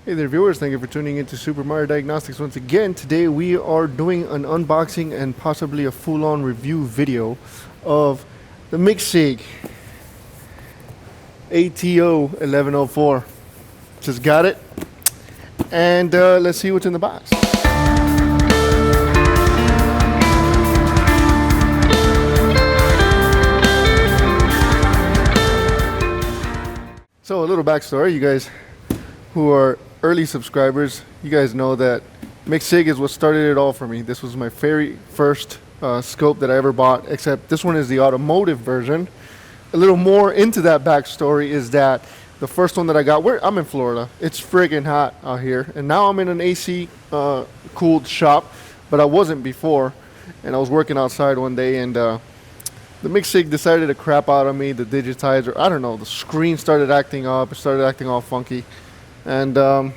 Hey there viewers, thank you for tuning into Supermariodiagnostics once again. Today we are doing an unboxing and possibly a full-on review video of the Micsig ATO1104. Just got it, and let's see what's in the box. So a little backstory, you guys who are early subscribers, you guys know that Micsig is what started it all for me. This was my very first scope that I ever bought, except this one is the automotive version. A little more into that backstory is that the first one that I got, I'm in Florida. It's friggin' hot out here, and now I'm in an AC cooled shop, but I wasn't before, and I was working outside one day, and the Micsig decided to crap out on me. The digitizer, I don't know, the screen started acting up, it started acting all funky. And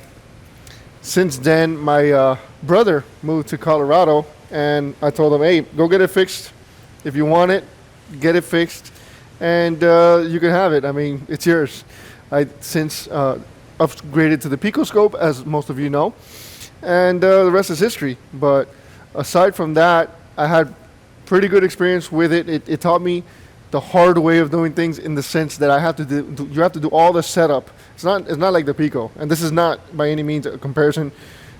since then, my brother moved to Colorado, and I told him, hey, go get it fixed. If you want it, get it fixed, and you can have it. I mean, it's yours. I since upgraded to the Picoscope, as most of you know, and the rest is history. But aside from that, I had pretty good experience with it. It taught me the hard way of doing things, in the sense that you have to do all the setup. It's not like the Pico, and this is not by any means a comparison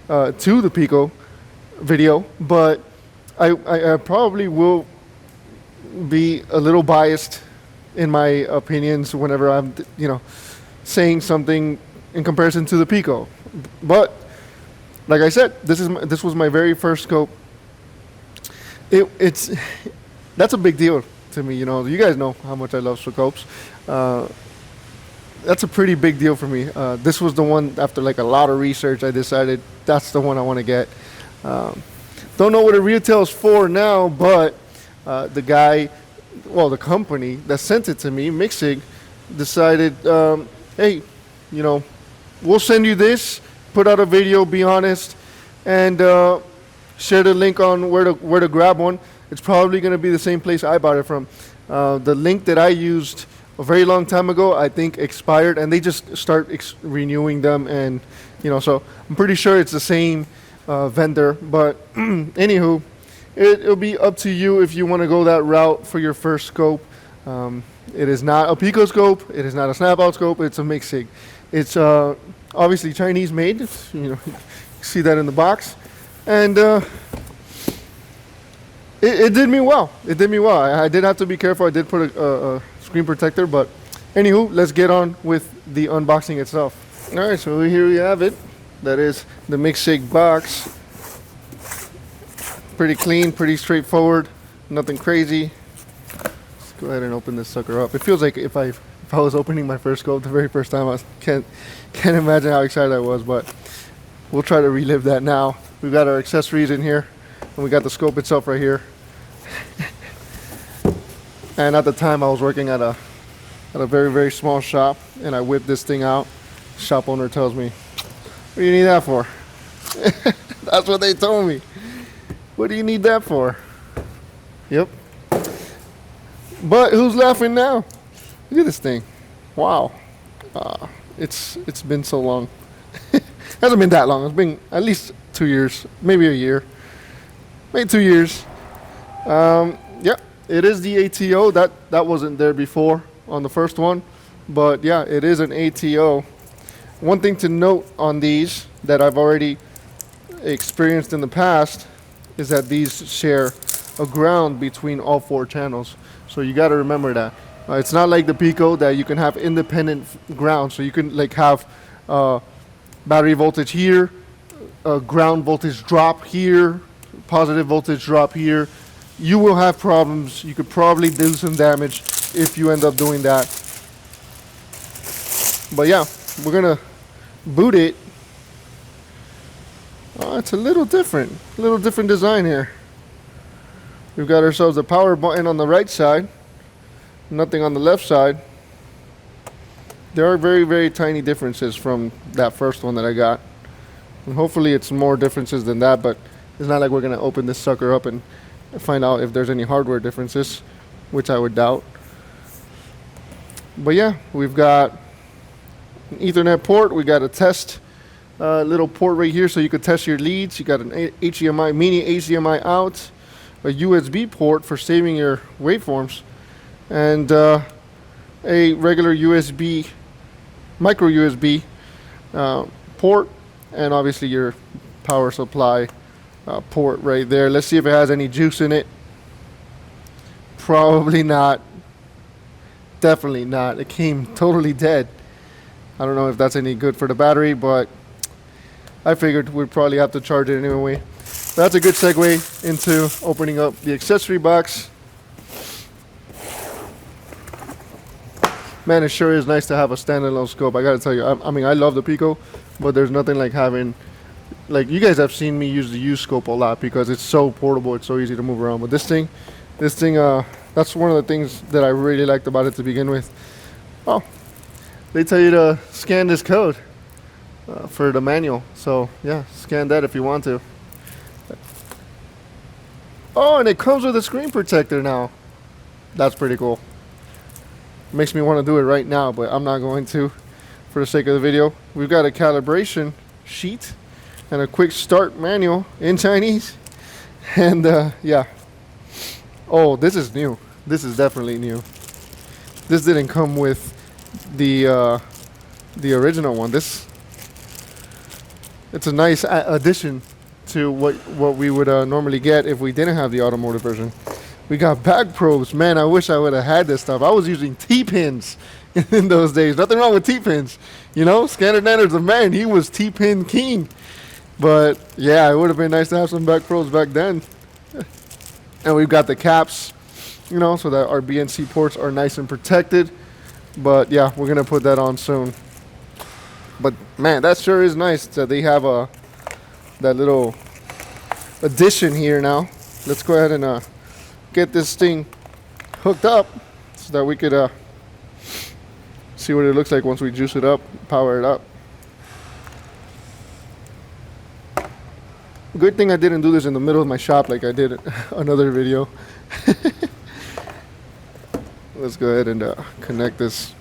to the Pico video, but I probably will be a little biased in my opinions whenever I'm saying something in comparison to the Pico. But like I said, this was my very first scope. That's a big deal to me. You guys know how much I love scopes. That's a pretty big deal for me. This was the one, after like a lot of research, I decided that's the one I want to get. Don't know what it retails for now, but the company that sent it to me, Micsig, decided, hey, we'll send you this, put out a video, be honest, and share the link on where to grab one. It's probably going to be the same place I bought it from. The link that I used a very long time ago, I think, expired, and they just start renewing them, and so I'm pretty sure it's the same vendor. But anywho, it'll be up to you if you want to go that route for your first scope. It is not a Picoscope, it is not a snap-out scope, it's a Micsig. It's obviously Chinese made, you see that in the box, and it did me well. It did me well. I did have to be careful. I did put a screen protector, but anywho, let's get on with the unboxing itself. All right, so here we have it. That is the Micsig box. Pretty clean, pretty straightforward, nothing crazy. Let's go ahead and open this sucker up. It feels like if I was opening my first scope the very first time, I can't imagine how excited I was, but we'll try to relive that now. We've got our accessories in here, and we got the scope itself right here. And at the time, I was working at a very, very small shop, and I whipped this thing out. Shop owner tells me, what do you need that for? That's what they told me. What do you need that for? Yep. But who's laughing now? Look at this thing. Wow. It's been so long. It hasn't been that long. It's been at least 2 years, maybe a year. Maybe 2 years. Yep. It is the ATO. That wasn't there before on the first one, but yeah, it is an ATO. One thing to note on these that I've already experienced in the past is that these share a ground between all 4 channels. So you got to remember that. It's not like the Pico that you can have independent ground. So you can have battery voltage here, ground voltage drop here, positive voltage drop here. You will have problems. You could probably do some damage if you end up doing that. But yeah, we're gonna boot it. Oh, it's a little different design here. We've got ourselves a power button on the right side, nothing on the left side. There are very, very tiny differences from that first one that I got, and hopefully it's more differences than that, but it's not like we're gonna open this sucker up and find out if there's any hardware differences, which I would doubt. But yeah, we've got an Ethernet port, we got a test little port right here so you could test your leads. You got an HDMI, mini HDMI out, a USB port for saving your waveforms, and a regular USB, micro USB port, and obviously your power supply port right there. Let's see if it has any juice in it. Probably not. Definitely not. It came totally dead. I don't know if that's any good for the battery, but I figured we'd probably have to charge it anyway. That's a good segue into opening up the accessory box. Man, it sure is nice to have a standalone scope. I gotta tell you, I mean, I love the Pico, but there's nothing like having, like, you guys have seen me use the U scope a lot because it's so portable, it's so easy to move around. But this thing, that's one of the things that I really liked about it to begin with. Oh, they tell you to scan this code for the manual. So yeah, scan that if you want to. Oh, and it comes with a screen protector now. That's pretty cool. Makes me want to do it right now, but I'm not going to for the sake of the video. We've got a calibration sheet and a quick start manual in Chinese. And yeah. Oh, this is new. This is definitely new. This didn't come with the original one. It's a nice addition to what we would normally get if we didn't have the automotive version. We got back probes. Man, I wish I would have had this stuff. I was using T-pins in those days. Nothing wrong with T-pins. You know, Scanner Nanner's a man. He was T-pin king. But yeah, it would have been nice to have some back probes back then. And we've got the caps, you know, so that our BNC ports are nice and protected. But yeah, we're gonna put that on soon. But man, that sure is nice that they have that little addition here now. Let's go ahead and get this thing hooked up so that we could see what it looks like once we juice it up, power it up. Good thing I didn't do this in the middle of my shop like I did another video. Let's go ahead and connect this.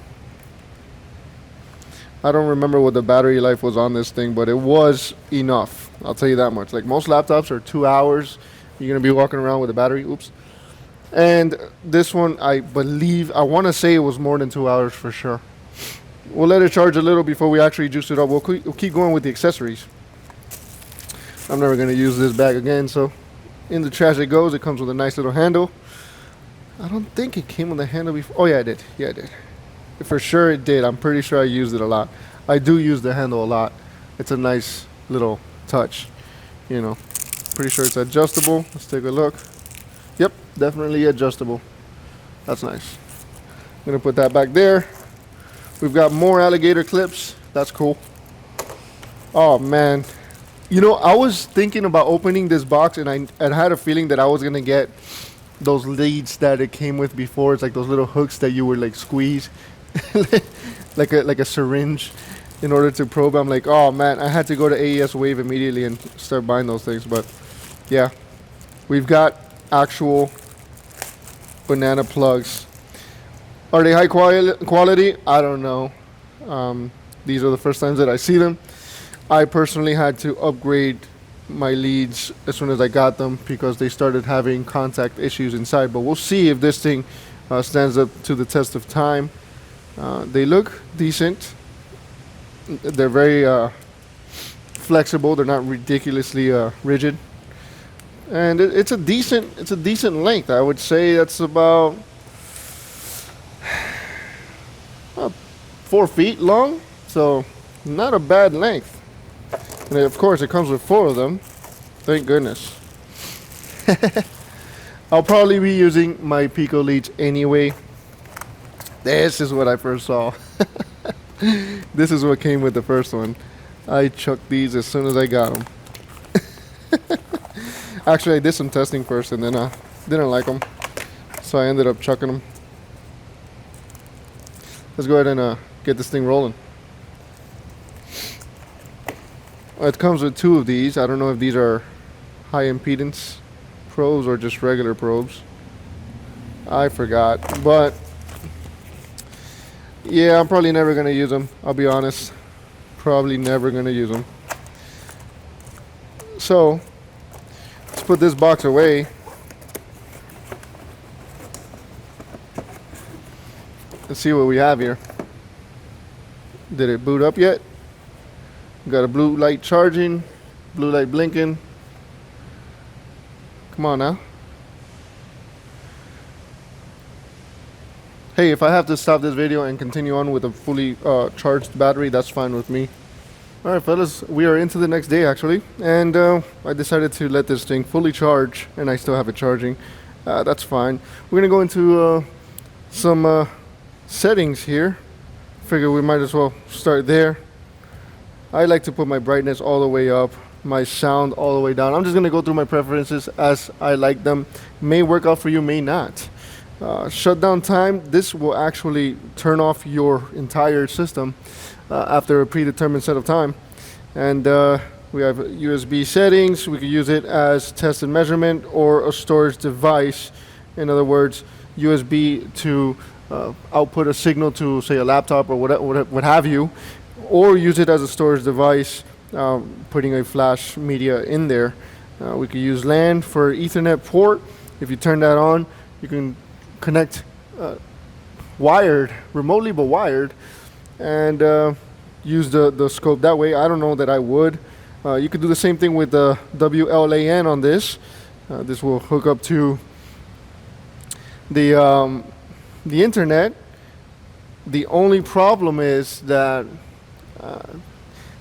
I don't remember what the battery life was on this thing, but it was enough. I'll tell you that much. Like, most laptops are 2 hours. You're going to be walking around with a battery. Oops. And this one, I believe, I want to say it was more than 2 hours for sure. We'll let it charge a little before we actually juice it up. We'll keep going with the accessories. I'm never going to use this bag again, so in the trash it goes. It comes with a nice little handle. I don't think it came with a handle before. Oh yeah, it did. Yeah, it did. For sure it did. I'm pretty sure I used it a lot. I do use the handle a lot. It's a nice little touch, you know. Pretty sure it's adjustable. Let's take a look. Yep, definitely adjustable. That's nice. I'm going to put that back there. We've got more alligator clips. That's cool. Oh man. You know, I was thinking about opening this box, and I had a feeling that I was going to get those leads that it came with before. It's like those little hooks that you would like squeeze like a syringe in order to probe. I'm like, oh man, I had to go to AES Wave immediately and start buying those things. But yeah, we've got actual banana plugs. Are they high quality? I don't know. These are the first times that I see them. I personally had to upgrade my leads as soon as I got them because they started having contact issues inside. But we'll see if this thing stands up to the test of time. They look decent. They're very flexible. They're not ridiculously rigid, and it's a decent length. I would say that's about 4 feet long, so not a bad length. And of course, it comes with 4 of them. Thank goodness. I'll probably be using my Pico leads anyway. This is what I first saw. This is what came with the first one. I chucked these as soon as I got them. Actually, I did some testing first and then I didn't like them. So I ended up chucking them. Let's go ahead and get this thing rolling. It comes with 2 of these. I don't know if these are high impedance probes or just regular probes. I forgot, but yeah, I'm probably never gonna use them. I'll be honest, probably never gonna use them. So let's put this box away. Let's see what we have here. Did it boot up yet? Got a blue light charging, blue light blinking. Come on now. Hey, if I have to stop this video and continue on with a fully charged battery, that's fine with me. Alright fellas, we are into the next day actually, and I decided to let this thing fully charge, and I still have it charging. That's fine. We're gonna go into some settings here. Figure we might as well start there. I like to put my brightness all the way up, my sound all the way down. I'm just gonna go through my preferences as I like them. May work out for you, may not. Shutdown time, this will actually turn off your entire system after a predetermined set of time. And we have USB settings. We could use it as test and measurement or a storage device. In other words, USB to output a signal to, say, a laptop or what have you, or use it as a storage device, putting a flash media in there. We could use LAN for Ethernet port. If you turn that on, you can connect wired, remotely but wired, and use the scope that way. I don't know that I would. You could do the same thing with the WLAN on this. This will hook up to the internet. The only problem is that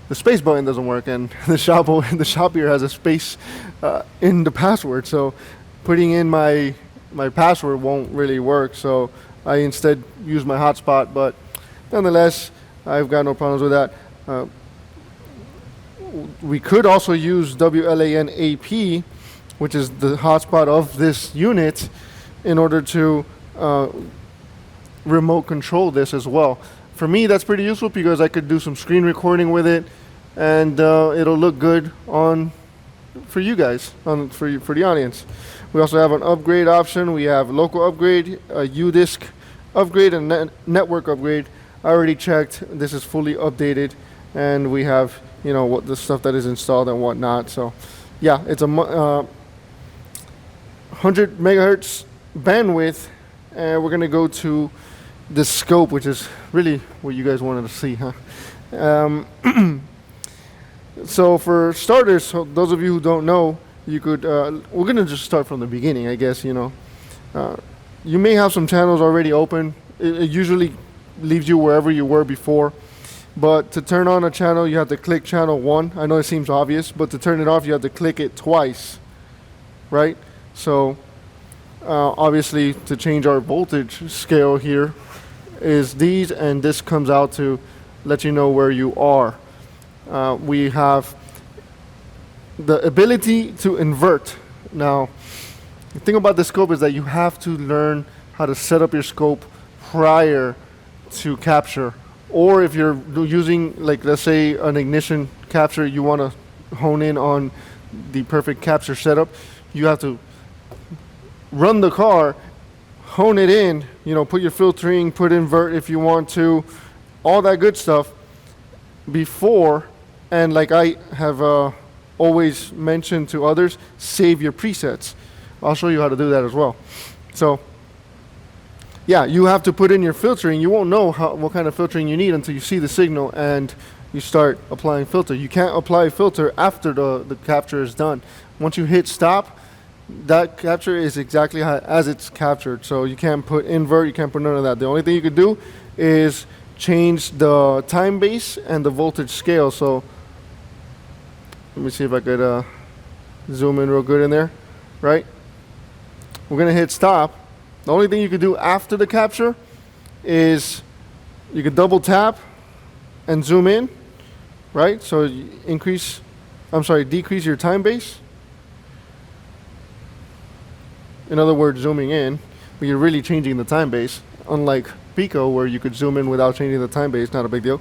the space button doesn't work, and the shop here has a space in the password, so putting in my password won't really work. So I instead use my hotspot, but nonetheless, I've got no problems with that. We could also use WLAN AP, which is the hotspot of this unit, in order to remote control this as well. For me, that's pretty useful because I could do some screen recording with it, and it'll look good on for you guys, for the audience. We also have an upgrade option. We have local upgrade, a UDisc upgrade, and network upgrade. I already checked. This is fully updated, and we have, you know, what the stuff that is installed and whatnot. So, yeah, it's a 100 megahertz bandwidth, and we're gonna go to the scope, which is really what you guys wanted to see, huh? So for starters, so those of you who don't know, you could, we're gonna just start from the beginning, I guess, you know. You may have some channels already open. It usually leaves you wherever you were before. But to turn on a channel, you have to click channel 1. I know it seems obvious, but to turn it off, you have to click it twice, right? So obviously, to change our voltage scale here is these, and this comes out to let you know where you are. We have the ability to invert. Now, the thing about the scope is that you have to learn how to set up your scope prior to capture. Or if you're using, like, let's say an ignition capture, you want to hone in on the perfect capture setup, you have to run the car, hone it in, you know, put your filtering, put invert if you want to, all that good stuff before. And like I have always mentioned to others, save your presets. I'll show you how to do that as well. So yeah, you have to put in your filtering. You won't know what kind of filtering you need until you see the signal and you start applying filter. You can't apply filter after the capture is done. Once you hit stop, that capture is exactly as it's captured. So you can't put invert, you can't put none of that. The only thing you could do is change the time base and the voltage scale. So let me see if I could zoom in real good in there, right? We're gonna hit stop. The only thing you could do after the capture is you could double tap and zoom in, right? So you decrease your time base. In other words, zooming in, but you're really changing the time base, unlike Pico, where you could zoom in without changing the time base, not a big deal.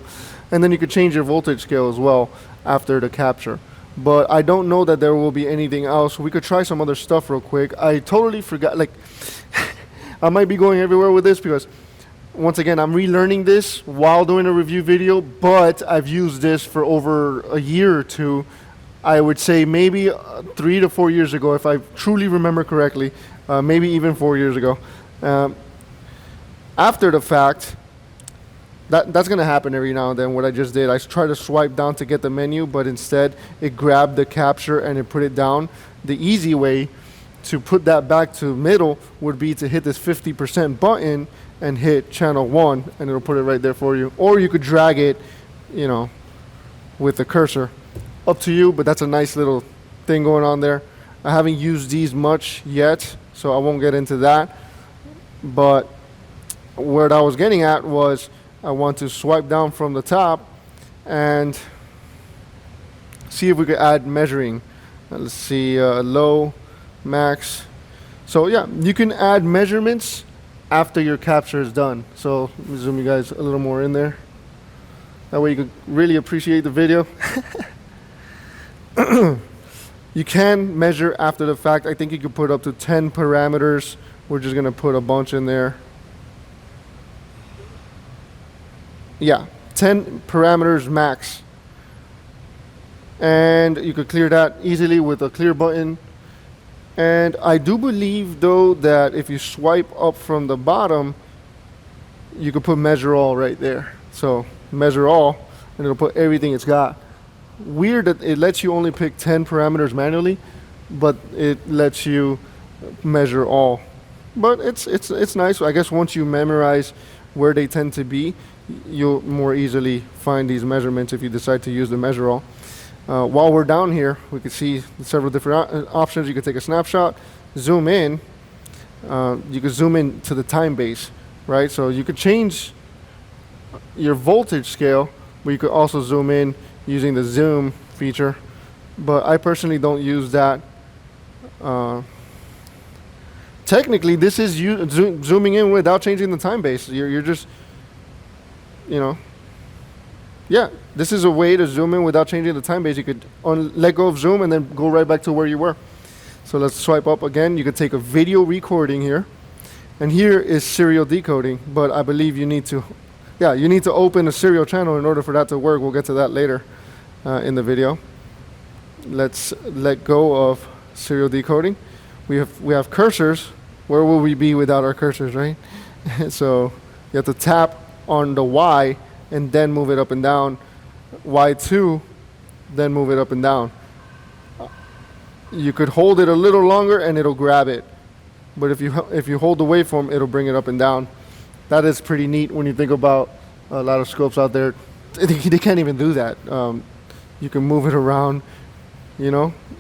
And then you could change your voltage scale as well after the capture. But I don't know that there will be anything else. We could try some other stuff real quick. I totally forgot, like, I might be going everywhere with this because, once again, I'm relearning this while doing a review video, but I've used this for over a year or two I would say maybe 3 to 4 years ago, if I truly remember correctly, maybe even 4 years ago. Um, After the fact, that's going to happen every now and then. What I just did, I tried to swipe down to get the menu, but instead it grabbed the capture and it put it down. The easy way to put that back to middle would be to hit this 50% button and hit channel 1, and it'll put it right there for you. Or you could drag it, with the cursor. Up to you, but that's a nice little thing going on there. I haven't used these much yet, so I won't get into that. But what I was getting at was I want to swipe down from the top and see if we could add measuring. Let's see, low, max. So yeah, you can add measurements after your capture is done. So let me zoom you guys a little more in there. That way you can really appreciate the video. You can measure after the fact. I think you could put up to 10 parameters. We're just gonna put a bunch in there. Yeah, 10 parameters max. And you could clear that easily with a clear button. And I do believe though that if you swipe up from the bottom, you could put measure all right there. So measure all, and it'll put everything it's got. Weird that it lets you only pick 10 parameters manually, but it lets you measure all. But it's nice. I guess once you memorize where they tend to be, you'll more easily find these measurements if you decide to use the measure all. While we're down here, we can see several different options. You can take a snapshot, zoom in. You can zoom in to the time base, right? So you could change your voltage scale, but you could also zoom in using the zoom feature. But I personally don't use that. Technically, this is zooming in without changing the time base. You're just, yeah, this is a way to zoom in without changing the time base. You could let go of zoom and then go right back to where you were. So let's swipe up again. You could take a video recording here. And here is serial decoding, but I believe you need to open a serial channel in order for that to work. We'll get to that later in the video. Let's let go of serial decoding. We have cursors. Where will we be without our cursors, right? So you have to tap on the Y and then move it up and down. Y2, then move it up and down. You could hold it a little longer and it'll grab it. But if you hold the waveform, it'll bring it up and down. That is pretty neat when you think about a lot of scopes out there. They can't even do that. You can move it around.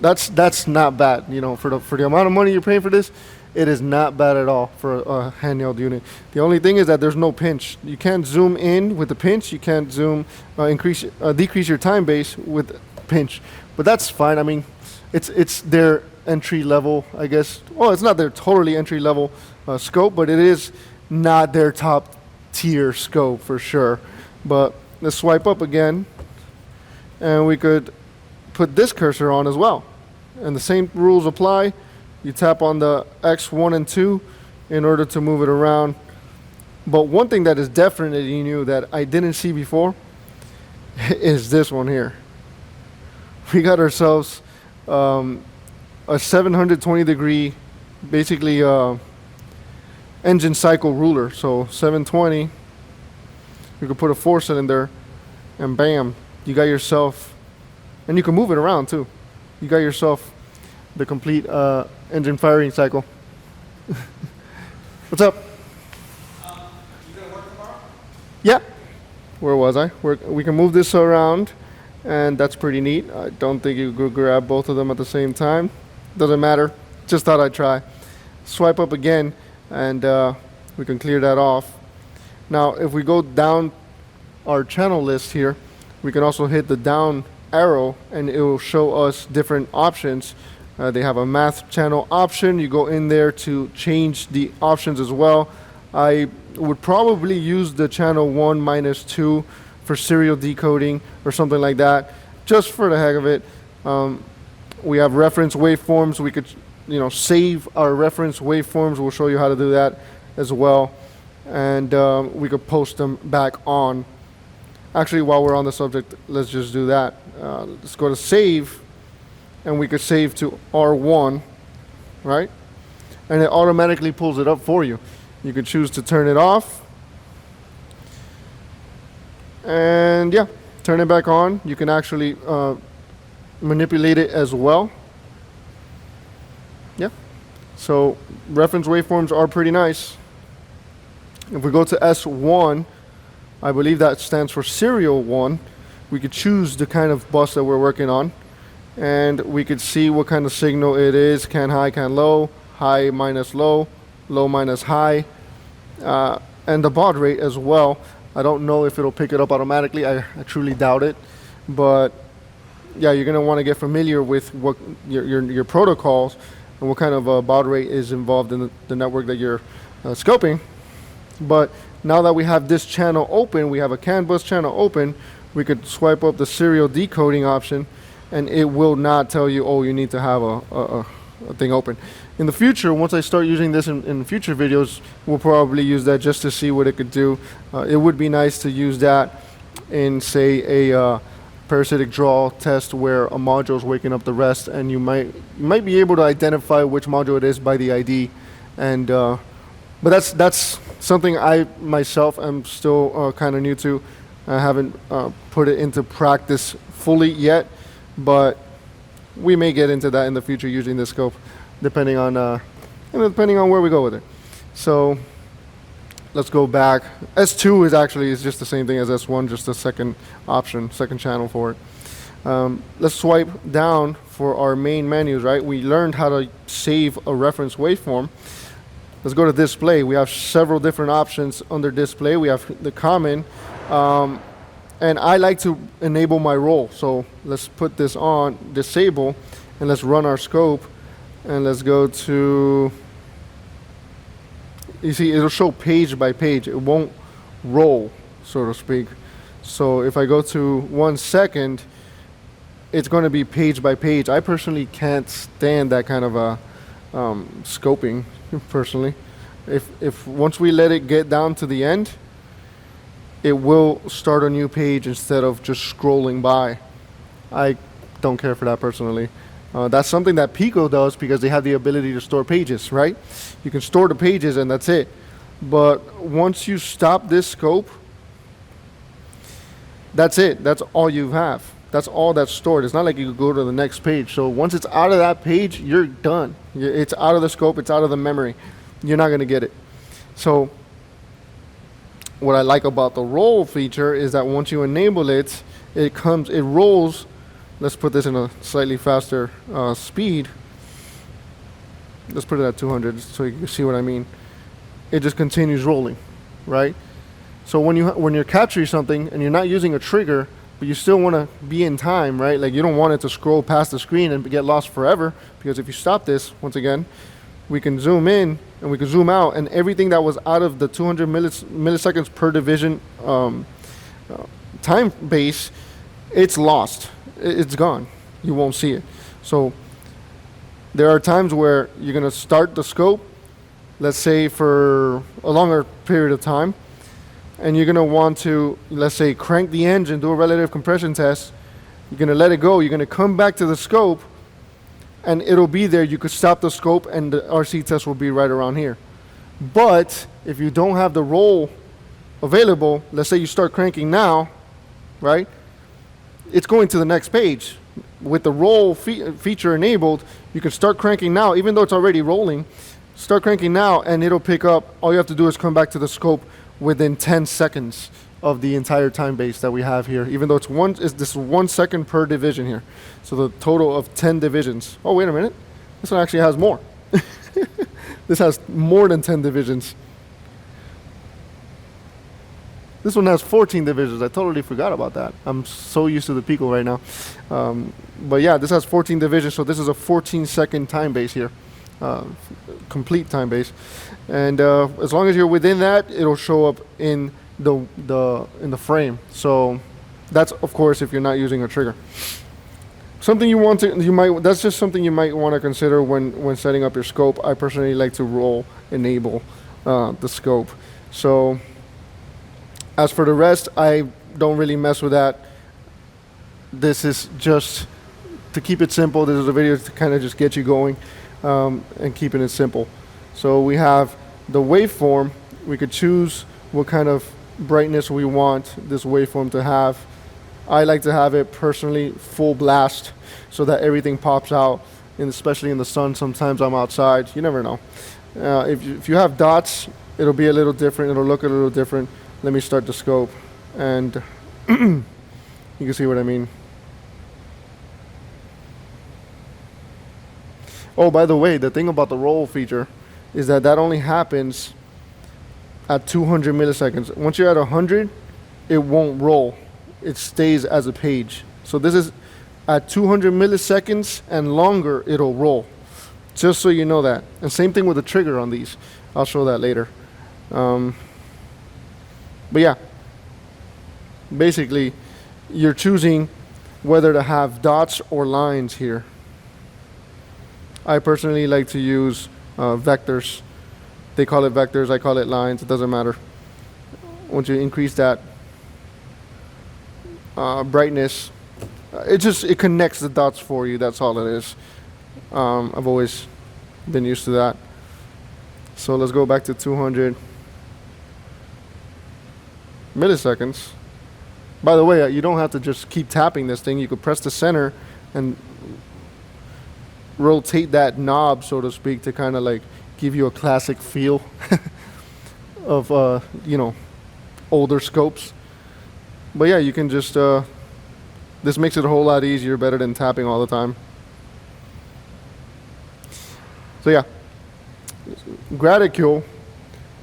That's not bad. For the amount of money you're paying for this, it is not bad at all for a handheld unit. The only thing is that there's no pinch. You can't zoom in with the pinch. You can't decrease your time base with pinch. But that's fine. I mean, it's their entry level, I guess. Well, it's not their totally entry level scope, but it is not their top tier scope for sure. But let's swipe up again, and we could put this cursor on as well. And the same rules apply. You tap on the X1 and 2 in order to move it around. But one thing that is definitely new that I didn't see before is this one here. We got ourselves a 720 degree, basically engine cycle ruler. So 720, you could put a 4-cylinder and bam, you got yourself, and you can move it around too. You got yourself the complete engine firing cycle. What's up? You gonna work tomorrow? Yeah. Where was I? We can move this around, and that's pretty neat. I don't think you could grab both of them at the same time. Doesn't matter. Just thought I'd try. Swipe up again, and we can clear that off. Now, if we go down our channel list here, we can also hit the down arrow, and it will show us different options. They have a math channel option. You go in there to change the options as well. I would probably use the channel 1-2 for serial decoding or something like that, just for the heck of it. We have reference waveforms. We could, save our reference waveforms. We'll show you how to do that as well. And we could post them back on. Actually, while we're on the subject, let's just do that. Let's go to save. and we could save to R1, right? And it automatically pulls it up for you. You could choose to turn it off, and yeah, turn it back on. You can actually manipulate it as well. Yeah, so reference waveforms are pretty nice. If we go to S1, I believe that stands for serial 1. We could choose the kind of bus that we're working on, and we could see what kind of signal it is: can high, can low, high minus low, low minus high, and the baud rate as well. I don't know if it'll pick it up automatically. I truly doubt it, but yeah, you're gonna want to get familiar with what your protocols and what kind of baud rate is involved in the network that you're scoping. But now that we have this channel open, we have a CAN bus channel open, we could swipe up the serial decoding option, and it will not tell you, oh, you need to have a thing open. In the future, once I start using this in future videos, we'll probably use that just to see what it could do. It would be nice to use that in, say, a parasitic draw test where a module is waking up the rest, and you might be able to identify which module it is by the ID. And but that's something I myself am still kind of new to. I haven't put it into practice fully yet, but we may get into that in the future using this scope, depending on where we go with it. So let's go back. S2 is just the same thing as S1, just a second option, second channel for it. Let's swipe down for our main menus, right? We learned how to save a reference waveform. Let's go to display. We have several different options under display. We have the common, and I like to enable my roll. So let's put this on disable, and let's run our scope, and let's go to, you see, it'll show page by page. It won't roll, so to speak. So if I go to 1 second, it's going to be page by page. I personally can't stand that kind of a scoping, personally. If once we let it get down to the end, it will start a new page instead of just scrolling by. I don't care for that personally. That's something that Pico does because they have the ability to store pages, right? You can store the pages and that's it. But once you stop this scope, that's it. That's all you have. That's all that's stored. It's not like you could go to the next page. So once it's out of that page, you're done. It's out of the scope. It's out of the memory. You're not going to get it. So what I like about the roll feature is that once you enable it, it rolls. Let's put this in a slightly faster speed. Let's put it at 200 so you can see what I mean. It just continues rolling, right? So when you're capturing something and you're not using a trigger, but you still want to be in time, right? Like you don't want it to scroll past the screen and get lost forever, because if you stop this, once again, we can zoom in and we can zoom out, and everything that was out of the 200 milliseconds per division time base, it's lost. It's gone. You won't see it. So there are times where you're going to start the scope, let's say for a longer period of time, and you're going to want to, let's say, crank the engine, do a relative compression test. You're going to let it go. You're going to come back to the scope, and it'll be there. You could stop the scope, and the RC test will be right around here. But if you don't have the roll available, let's say you start cranking now, right? It's going to the next page. With the roll feature enabled, you can start cranking now, even though it's already rolling. Start cranking now, and it'll pick up. All you have to do is come back to the scope within 10 seconds of the entire time base that we have here, even though this is 1 second per division here. So the total of 10 divisions. Oh, wait a minute. This one actually has more. This has more than 10 divisions. This one has 14 divisions. I totally forgot about that. I'm so used to the Pico right now. But yeah, this has 14 divisions, so this is a 14-second time base here. Complete time base. And as long as you're within that, it'll show up in the frame. So that's, of course, if you're not using a trigger. That's just something you might want to consider when setting up your scope. I personally like to roll enable the scope. So as for the rest, I don't really mess with that. This is just to keep it simple, this is a video to kind of just get you going and keeping it simple. So we have the waveform. We could choose what kind of brightness we want this waveform to have. I like to have it personally full blast so that everything pops out, and especially in the sun. Sometimes I'm outside, you never know. If you have dots, it'll be a little different, it'll look a little different. Let me start the scope and you can see what I mean. Oh, by the way, the thing about the roll feature is that only happens at 200 milliseconds. Once you're at 100, it won't roll. It stays as a page. So this is at 200 milliseconds and longer, it'll roll. Just so you know that. And same thing with the trigger on these. I'll show that later. But yeah, basically, you're choosing whether to have dots or lines here. I personally like to use vectors. They call it vectors, I call it lines, it doesn't matter. Once you increase that brightness, it connects the dots for you, that's all it is. I've always been used to that. So let's go back to 200 milliseconds. By the way, you don't have to just keep tapping this thing. You could press the center and rotate that knob, so to speak, to kind of like give you a classic feel of older scopes. But yeah, you can just this makes it a whole lot easier, better than tapping all the time. So yeah, graticule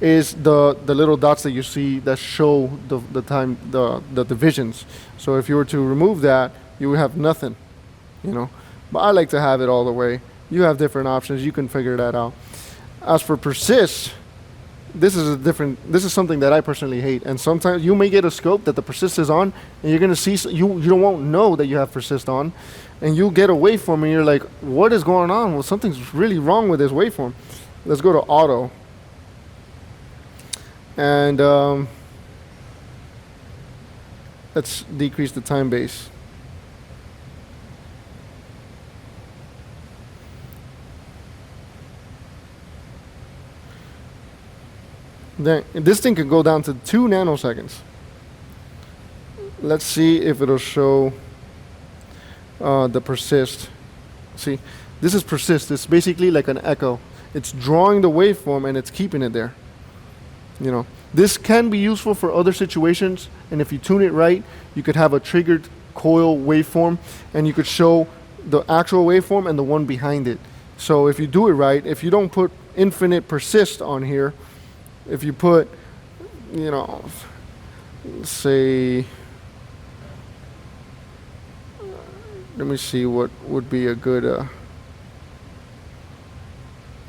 is the little dots that you see that show the divisions. So if you were to remove that, you would have nothing, But I like to have it all the way. You have different options. You can figure that out. As for persist, this is something that I personally hate. And sometimes you may get a scope that the persist is on, and you're gonna see you won't know that you have persist on, and you'll get a waveform, and you're like, what is going on? Well, something's really wrong with this waveform. Let's go to auto. And let's decrease the time base. Then this thing can go down to 2 nanoseconds. Let's see if it'll show the persist. See, this is persist. It's basically like an echo. It's drawing the waveform and it's keeping it there. This can be useful for other situations, and if you tune it right, you could have a triggered coil waveform, and you could show the actual waveform and the one behind it. So if you do it right, if you don't put infinite persist on here, if you put, say, let me see what would be a good,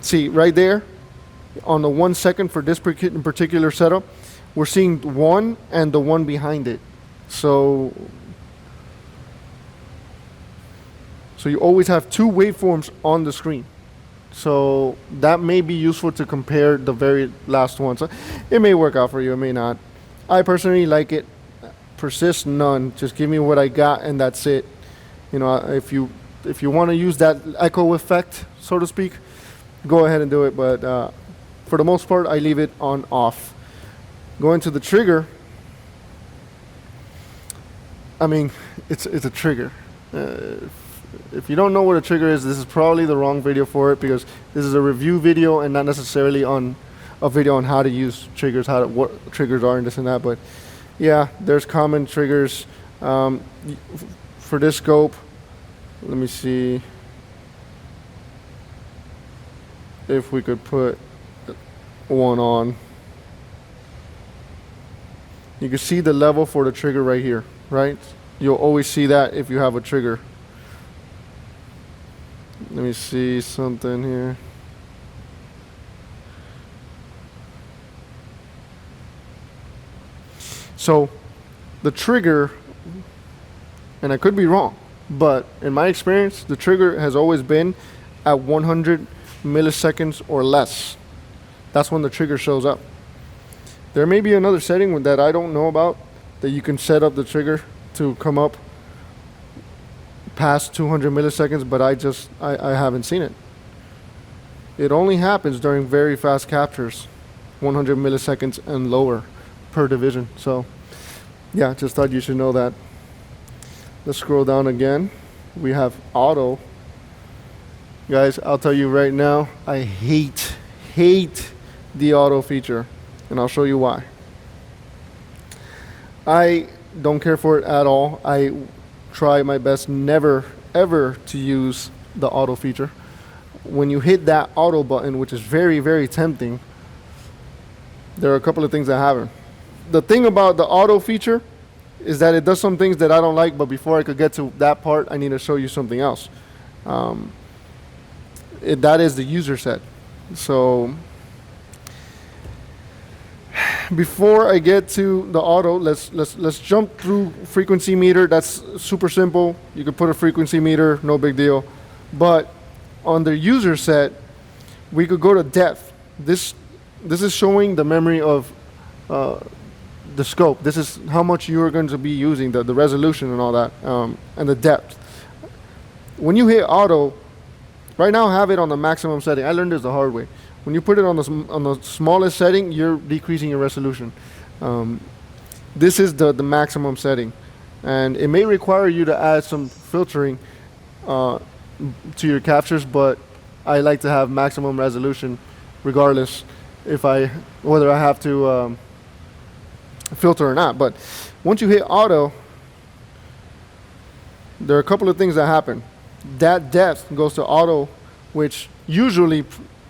see right there, on the 1 second for this particular setup, we're seeing 1 and the one behind it. So you always have 2 waveforms on the screen. So that may be useful to compare the very last one. So it may work out for you, it may not. I personally like it. Persist, none. Just give me what I got and that's it. If you want to use that echo effect, so to speak, go ahead and do it. But for the most part, I leave it on off. Going to the trigger. I mean, it's a trigger. If you don't know what a trigger is, this is probably the wrong video for it, because this is a review video and not necessarily on a video on how to use triggers, what triggers are and this and that. But yeah, there's common triggers for this scope. Let me see if we could put one on. You can see the level for the trigger right here, right? You'll always see that if you have a trigger. Let me see something here. So the trigger, and I could be wrong, but in my experience, the trigger has always been at 100 milliseconds or less. That's when the trigger shows up. There may be another setting that I don't know about that you can set up the trigger to come up past 200 milliseconds, but I haven't seen it. It only happens during very fast captures, 100 milliseconds and lower per division. So yeah, just thought you should know that. Let's scroll down again. We have auto. Guys, I'll tell you right now, I hate the auto feature, and I'll show you why. I don't care for it at all. I try my best never ever to use the auto feature. When you hit that auto button, which is very, very tempting, there are a couple of things that happen. The thing about the auto feature is that it does some things that I don't like, but before I could get to that part, I need to show you something else. That is the user set. So before I get to the auto, let's jump through frequency meter. That's super simple. You could put a frequency meter, no big deal. But on the user set, we could go to depth. This is showing the memory of the scope. This is how much you are going to be using, the resolution and all that, and the depth. When you hit auto, right now have it on the maximum setting. I learned this the hard way. When you put it on the smallest setting, you're decreasing your resolution. This is the maximum setting, and it may require you to add some filtering to your captures, but I like to have maximum resolution regardless whether I have to filter or not. But once you hit auto, there are a couple of things that happen. That depth goes to auto, which usually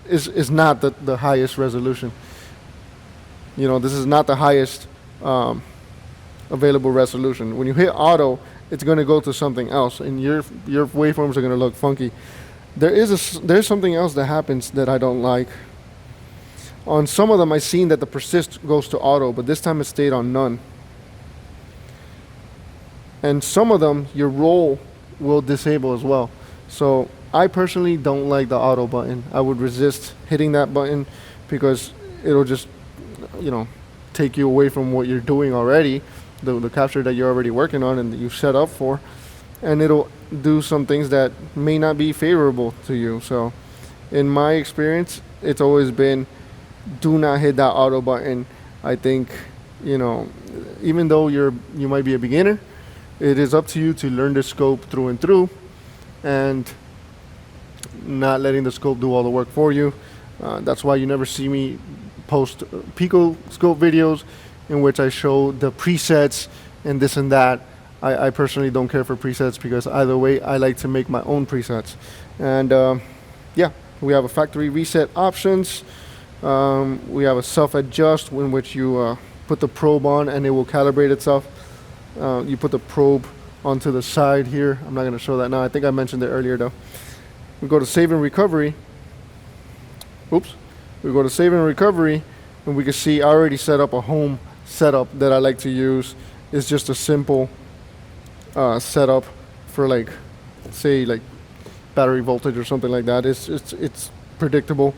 is not the highest resolution. This is not the highest available resolution. When you hit auto, it's going to go to something else, and your waveforms are going to look funky. There's something else that happens that I don't like. On some of them, I've seen that the persist goes to auto, but this time it stayed on none. And some of them, your roll will disable as well. So I personally don't like the auto button. I would resist hitting that button because it'll just, take you away from what you're doing already, the capture that you're already working on and that you've set up for, and it'll do some things that may not be favorable to you. So in my experience, it's always been, do not hit that auto button. I think, even though you might be a beginner, it is up to you to learn the scope through and through, and not letting the scope do all the work for you. That's why you never see me post Pico scope videos in which I show the presets and this and that. I personally don't care for presets because either way, I like to make my own presets. And yeah, we have a factory reset options. We have a self-adjust in which you put the probe on and it will calibrate itself. You put the probe onto the side here. I'm not going to show that now. I think I mentioned it earlier though. We go to save and recovery. Oops. We go to save and recovery, and we can see I already set up a home setup that I like to use. It's just a simple setup for say battery voltage or something like that. It's predictable.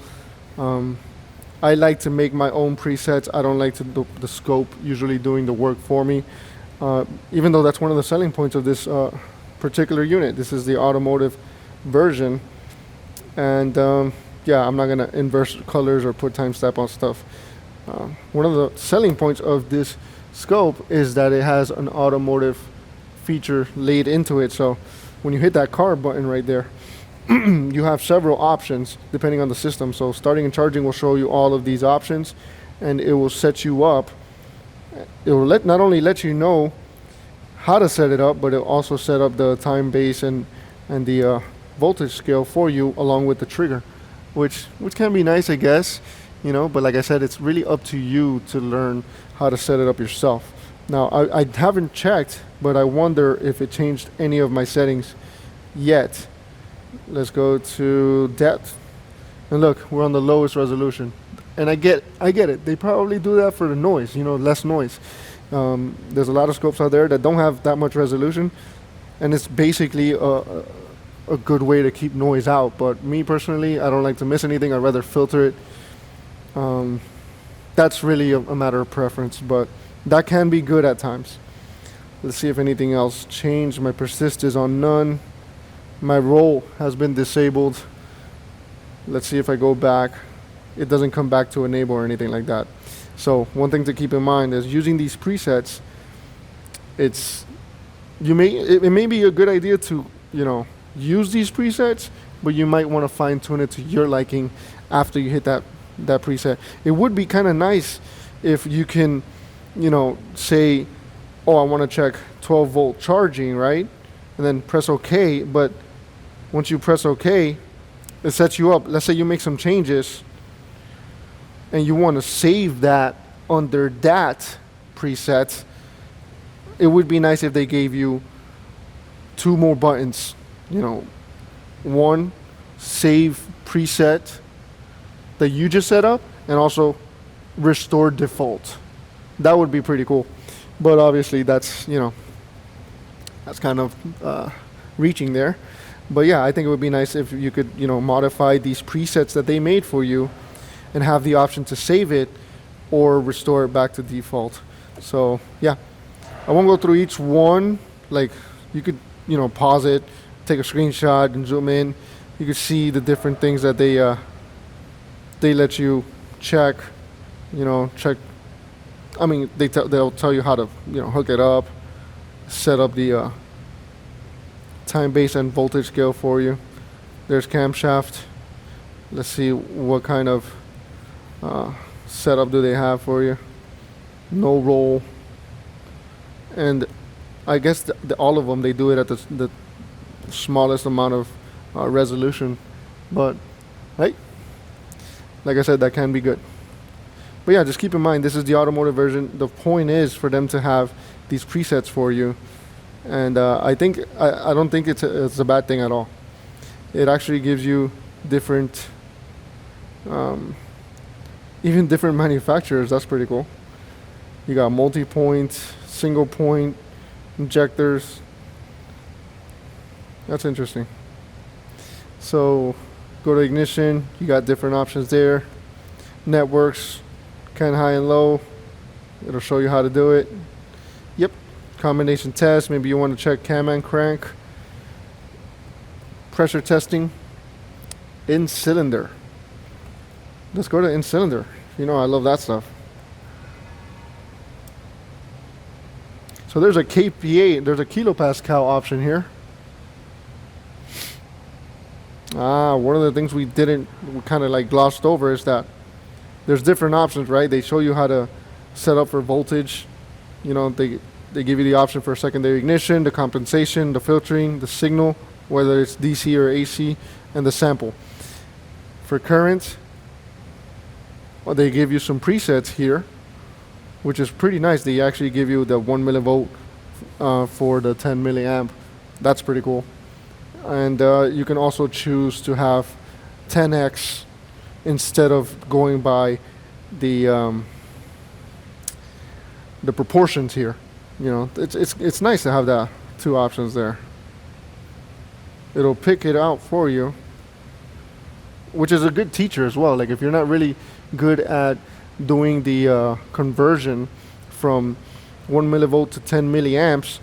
I like to make my own presets. I don't like to do the scope usually doing the work for me. Even though that's one of the selling points of this particular unit. This is the automotive version, and yeah, I'm not gonna inverse colors or put timestamp on stuff. One of the selling points of this scope is that it has an automotive feature laid into it. So when you hit that car button right there, you have several options depending on the system. So starting and charging will show you all of these options, and it will set you up. It will not only let you know how to set it up, but it'll also set up the time base and the voltage scale for you along with the trigger, which can be nice, I guess, but like I said, it's really up to you to learn how to set it up yourself. Now, I haven't checked, but I wonder if it changed any of my settings yet. Let's go to depth, and look, we're on the lowest resolution. And I get it. They probably do that for the noise, less noise. There's a lot of scopes out there that don't have that much resolution, and it's basically a good way to keep noise out. But me personally, I don't like to miss anything. I'd rather filter it. That's really a matter of preference, but that can be good at times. Let's see if anything else changed. My persist is on none. my roll has been disabled. Let's see if I go back. It doesn't come back to enable or anything like that. So one thing to keep in mind is using these presets, it may be a good idea to, use these presets, but you might want to fine tune it to your liking after you hit that preset. It would be kind of nice if you can, say, oh, I want to check 12 volt charging, right? And then press OK, but once you press OK, it sets you up. Let's say you make some changes and you want to save that under that preset. It would be nice if they gave you 2 more buttons. One, save preset that you just set up, and also restore default. That would be pretty cool. But obviously that's kind of reaching there. But yeah, I think it would be nice if you could, modify these presets that they made for you and have the option to save it or restore it back to default. So yeah, I won't go through each one. Like, you could, pause it, take a screenshot and zoom in. You could see the different things that they let you check, check. I mean, they'll tell you how to, hook it up, set up the time base and voltage scale for you. There's camshaft. Let's see what kind of setup do they have for you. No roll. And I guess all of them, they do it at the smallest amount of resolution. But hey, like I said, that can be good. But yeah, just keep in mind, this is the automotive version. The point is for them to have these presets for you. And I don't think it's a bad thing at all. It actually gives you different, even different manufacturers. That's pretty cool. You got multi-point, single point, injectors. That's interesting. So go to ignition. You got different options there. Networks, kind of high and low. It'll show you how to do it. Yep. Combination test. Maybe you want to check cam and crank. Pressure testing. In cylinder. Let's go to in cylinder. I love that stuff. So there's a kPa, there's a kilopascal option here. One of the things we kind of like glossed over is that there's different options, right? They show you how to set up for voltage. They give you the option for secondary ignition, the compensation, the filtering, the signal, whether it's DC or AC, and the sample. For current, they give you some presets here, which is pretty nice. They actually give you the 1 millivolt for the 10 milliamp. That's pretty cool. And you can also choose to have 10x instead of going by the proportions here. It's nice to have that 2 options there. It'll pick it out for you, which is a good teacher as well. Like, if you're not really good at doing the conversion from 1 millivolt to 10 milliamps,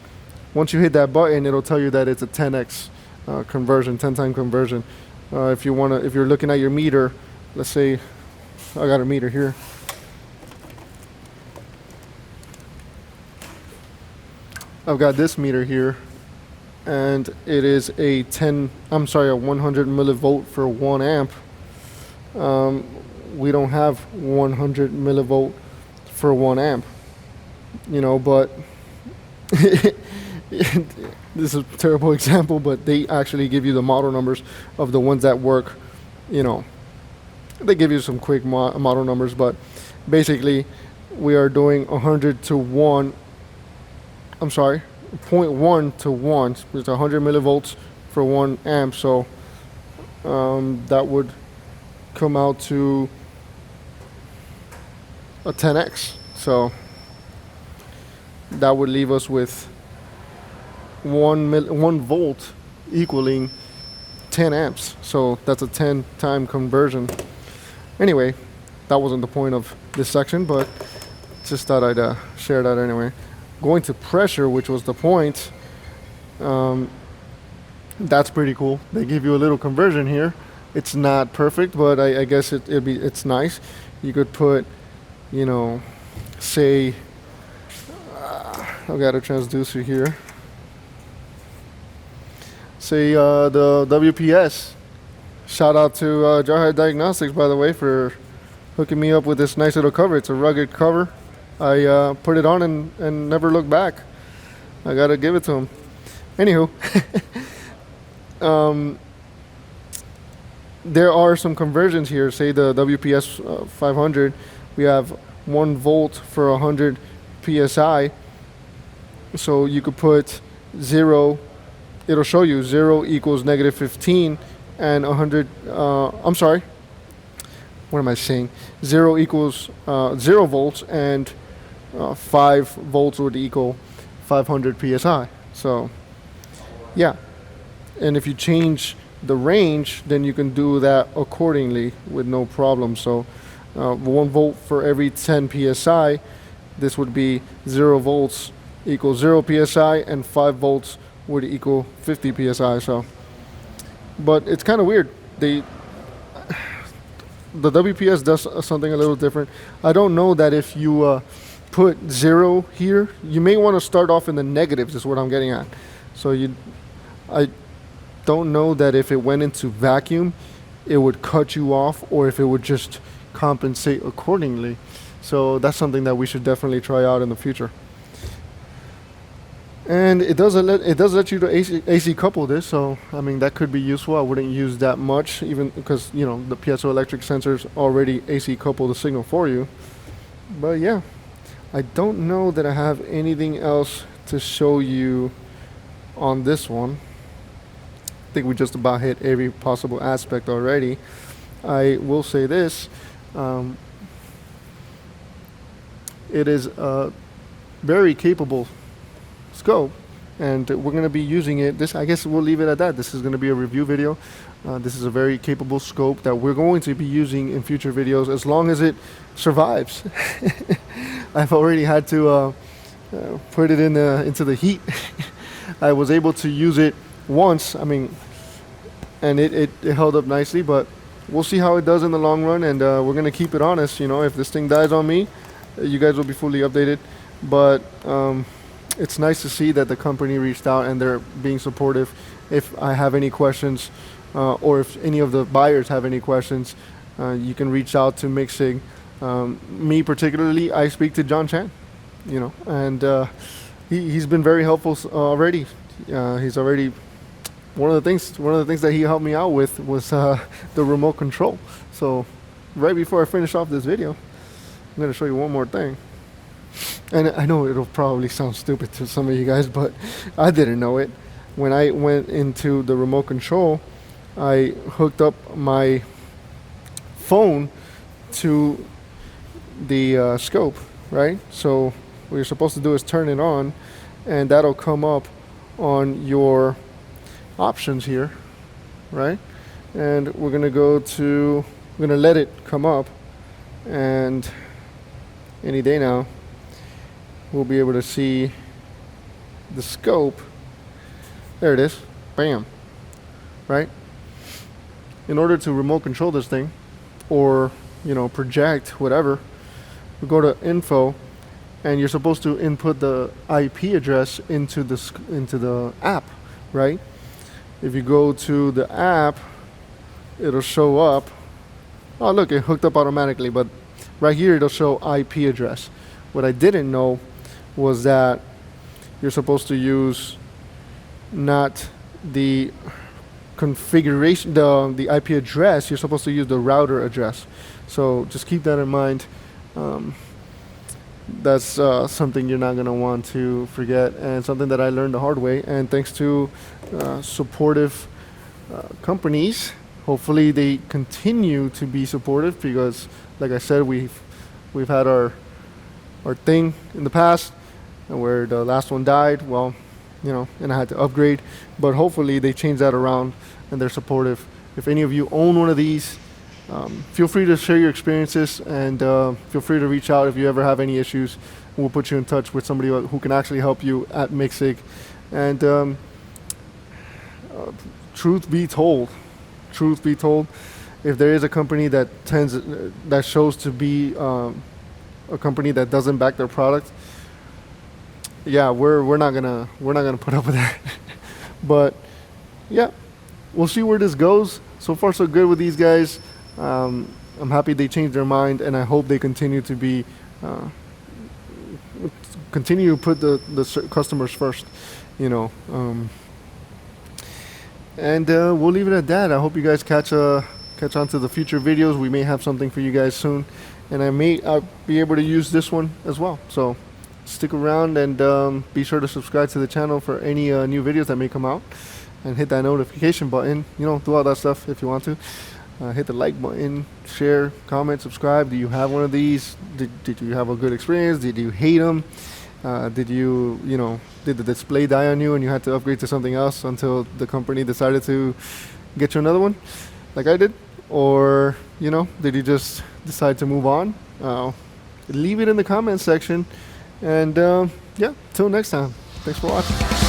once you hit that button, it'll tell you that it's a 10x conversion, 10-time conversion. If you're looking at your meter, let's say I got a meter here. I've got this meter here, and it is a 100 millivolt for 1 amp. We don't have 100 millivolt for 1 amp, but this is a terrible example, but they actually give you the model numbers of the ones that work. They give you some quick model numbers, but basically we are doing 100 to 1. I'm sorry, 0.1 to 1. It's 100 millivolts for 1 amp, so that would come out to a 10x. So that would leave us with 1 volt equaling 10 amps. So that's a 10-time conversion. Anyway, that wasn't the point of this section, but just thought I'd share that anyway. Going to pressure, which was the point, That's pretty cool. They give you a little conversion here. It's not perfect, but I guess it's nice. You could put, you know, say, I've got a transducer here. Say the WPS. Shout out to Diagnostics, by the way, for hooking me up with this nice little cover. It's a rugged cover. I put it on and never looked back. I gotta give it to him. Anywho, there are some conversions here. Say the WPS 500, we have 1 volt for 100 psi. So you could put 0. It'll show you 0 equals negative 15, and 100. I'm sorry. What am I saying? 0 equals 0 volts, and 5 volts would equal 500 psi. So, yeah. And if you change the range, then you can do that accordingly with no problem. So 1 volt for every 10 psi, this would be 0 volts equals 0 psi, and 5 volts would equal 50 psi. So, but it's kind of weird. The WPS does something a little different. I don't know that if you put 0 here, you may want to start off in the negatives, is what I'm getting at. So I don't know that if it went into vacuum, it would cut you off, or if it would just compensate accordingly. So that's something that we should definitely try out in the future. And it does let you to AC couple this, so I mean that could be useful. I wouldn't use that much, even because the piezoelectric sensors already AC couple the signal for you. But yeah, I don't know that I have anything else to show you on this one. I think we just about hit every possible aspect already. I will say this: it is a very capable scope, and we're going to be using it. I guess we'll leave it at that. This is going to be a review video. This is a very capable scope that we're going to be using in future videos as long as it survives. I've already had to put it into the heat. I was able to use it once, and it held up nicely, but we'll see how it does in the long run, and we're going to keep it honest. If this thing dies on me, you guys will be fully updated. But it's nice to see that the company reached out and they're being supportive. If I have any questions, or if any of the buyers have any questions, you can reach out to Micsig. Me particularly, I speak to John Chan, and he's been very helpful already. He's already one of the things that he helped me out with was the remote control. So right before I finish off this video, I'm going to show you one more thing. And I know it'll probably sound stupid to some of you guys, but I didn't know it. When I went into the remote control, I hooked up my phone to the scope, right? So what you're supposed to do is turn it on, and that'll come up on your options here, right? And we're gonna let it come up, and any day now we'll be able to see the scope. There it is. Bam. Right? In order to remote control this thing, or project whatever, we go to info, and you're supposed to input the IP address into the app, right? If you go to the app, it'll show up. Oh, look, it hooked up automatically, but right here it'll show IP address. What I didn't know was that you're supposed to use not the configuration, the IP address. You're supposed to use the router address. So just keep that in mind. That's something you're not going to want to forget, and something that I learned the hard way. And thanks to supportive companies, hopefully they continue to be supportive, because like I said, we've had our thing in the past where the last one died, and I had to upgrade, but hopefully they change that around and they're supportive. If any of you own one of these, feel free to share your experiences, and feel free to reach out if you ever have any issues. We'll put you in touch with somebody who can actually help you at Micsig. And truth be told, if there is a company that shows to be a company that doesn't back their product, yeah, we're not gonna put up with that. But yeah, we'll see where this goes. So far, so good with these guys. I'm happy they changed their mind, and I hope they continue to be continue to put the customers first. You know. And we'll leave it at that. I hope you guys catch on to the future videos. We may have something for you guys soon, and I may be able to use this one as well. So stick around and be sure to subscribe to the channel for any new videos that may come out, and hit that notification button. You know, do all that stuff if you want to. Hit the like button, share, comment, subscribe. Do you have one of these? Did you have a good experience? Did you hate them? Did the display die on you and you had to upgrade to something else until the company decided to get you another one, like I did? Or, did you just decide to move on? Leave it in the comment section. And, yeah, till next time. Thanks for watching.